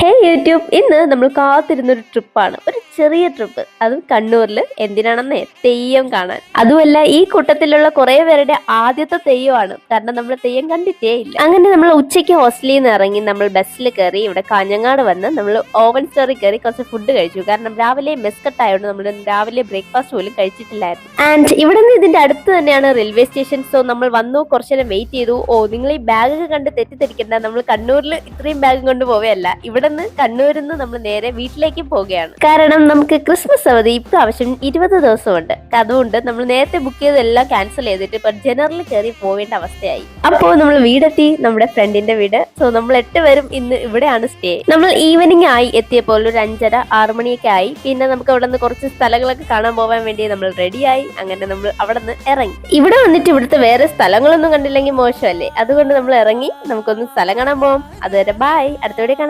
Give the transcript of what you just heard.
ഹേ YouTube, ഇന്ന് നമ്മൾ കാത്തിരുന്നൊരു ട്രിപ്പാണ്. ഒരു ചെറിയ ട്രിപ്പ്, അതും കണ്ണൂരിൽ. എന്തിനാണെന്നേ, തെയ്യം കാണാൻ. അതുമല്ല, ഈ കൂട്ടത്തിലുള്ള കുറെ പേരുടെ ആദ്യത്തെ തെയ്യമാണ്. കാരണം നമ്മൾ തെയ്യം കണ്ടിട്ടേ ഇല്ല. അങ്ങനെ നമ്മൾ ഉച്ചയ്ക്ക് ഹോസ്റ്റലിൽ നിന്ന് ഇറങ്ങി നമ്മൾ ബസ്സിൽ കയറി ഇവിടെ കാഞ്ഞങ്ങാട് വന്ന് നമ്മൾ ഓവൻ സ്റ്റോറിൽ കയറി കുറച്ച് ഫുഡ് കഴിച്ചു. കാരണം രാവിലെ മെസ്കട്ട് ആയതുകൊണ്ട് നമ്മൾ രാവിലെ ബ്രേക്ക്ഫാസ്റ്റ് പോലും കഴിച്ചിട്ടില്ലായിരുന്നു. ആൻഡ് ഇവിടെ നിന്ന് ഇതിന്റെ അടുത്ത് തന്നെയാണ് റെയിൽവേ സ്റ്റേഷൻ. സോ നമ്മൾ വന്നു, കുറച്ചു നേരം വെയിറ്റ് ചെയ്തു. നിങ്ങൾ ഈ ബാഗ് കണ്ട് തെറ്റിദ്ധരിക്കണ്ട, നമ്മൾ കണ്ണൂരിൽ ഇത്രയും ബാഗ് കൊണ്ട് പോവുകയല്ല. ഇവിടെ നിന്ന് കണ്ണൂരിൽ നിന്ന് നമ്മൾ നേരെ വീട്ടിലേക്ക് പോവുകയാണ്. കാരണം നമുക്ക് ക്രിസ്മസ് അവധി ഇപ്രാവശ്യം 20 ദിവസമുണ്ട്. അതുകൊണ്ട് നമ്മൾ നേരത്തെ ബുക്ക് ചെയ്തെല്ലാം ക്യാൻസൽ ചെയ്തിട്ട് ഇപ്പൊ ജനറൽ കയറി പോവേണ്ട അവസ്ഥയായി. അപ്പോൾ നമ്മൾ വീടെത്തി, നമ്മുടെ ഫ്രണ്ടിന്റെ വീട്. സോ നമ്മൾ 8 പേരും ഇന്ന് ഇവിടെയാണ് സ്റ്റേ. നമ്മൾ ഈവനിങ് ആയി എത്തിയപ്പോൾ ഒരു 5:30-6 മണിയൊക്കെ ആയി. പിന്നെ നമുക്ക് അവിടെ നിന്ന് കുറച്ച് സ്ഥലങ്ങളൊക്കെ കാണാൻ പോകാൻ വേണ്ടി നമ്മൾ റെഡിയായി. അങ്ങനെ നമ്മൾ അവിടെ നിന്ന് ഇറങ്ങി. ഇവിടെ വന്നിട്ട് ഇവിടുത്തെ വേറെ സ്ഥലങ്ങളൊന്നും കണ്ടില്ലെങ്കിൽ മോശമല്ലേ. അതുകൊണ്ട് നമ്മൾ ഇറങ്ങി, നമുക്കൊന്ന് സ്ഥലം കാണാൻ പോവാം. അതുവരെ ബൈ, അടുത്ത വീഡിയോ കാണാം.